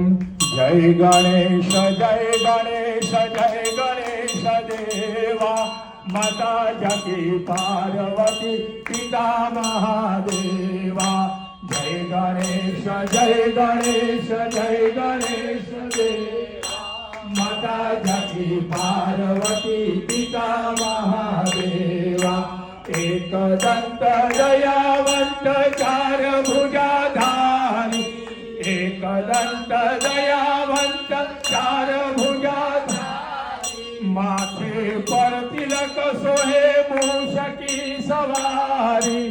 जय गणेश जय गणेश जय गणेश देवा माता जकी पार्वती पिता महादेवा जय गणेश जय गणेश जय गणेश देवा माता जकी पार्वती पिता महादेवा एक दंत दयावंत चार भुजाधारी एक दंत दयावंत चार भुजाधारी माथे पर तिलक सोहे मूषकी सवारी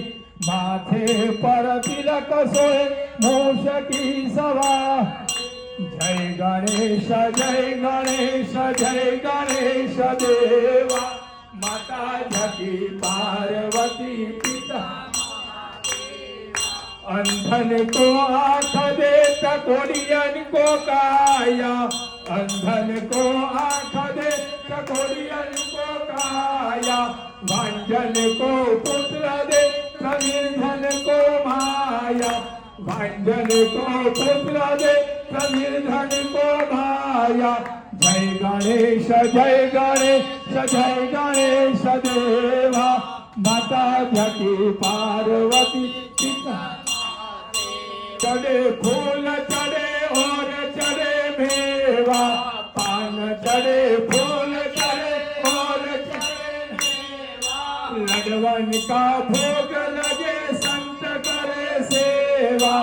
माथे पर तिलक सोहे मूषकी सवारी जय गणेश जय गणेश जय गणेश देवा माता जकी पार्वती पिता अंधन को आँख देत कोड़ियन को काया अंधन को आँख देत कोड़ियन को काया भांजन को पुत्र दे निर्धन को माया भांजन को पुत्र दे निर्धन को माया जय गणेश जय गणेश जय गणेश देवा माता जकी पार्वती पिता चढ़े फूल चढ़े और चढ़े मेवा पान चढ़े फूल चढ़े और चढ़े मेवा लडवन का भोग लगे संत करे सेवा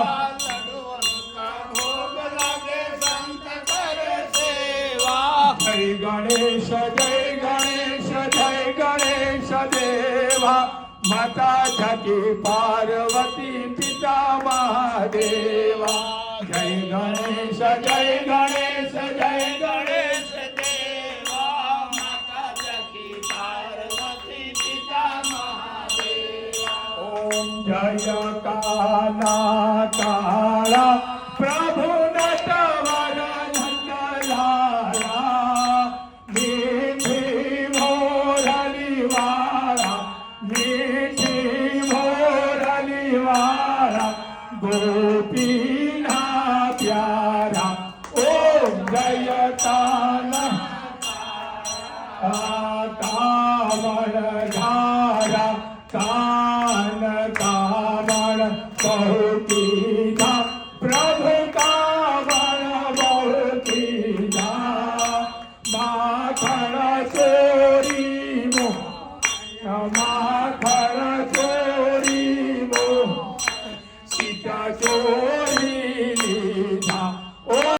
जय गणेश जय गणेश जय गणेश देवा माता जकी पार्वती पिता महादेवा जय गणेश जय गणेश जय गणेश देवा माता जकी पार्वती पिता महादेवा ओम जय काला काला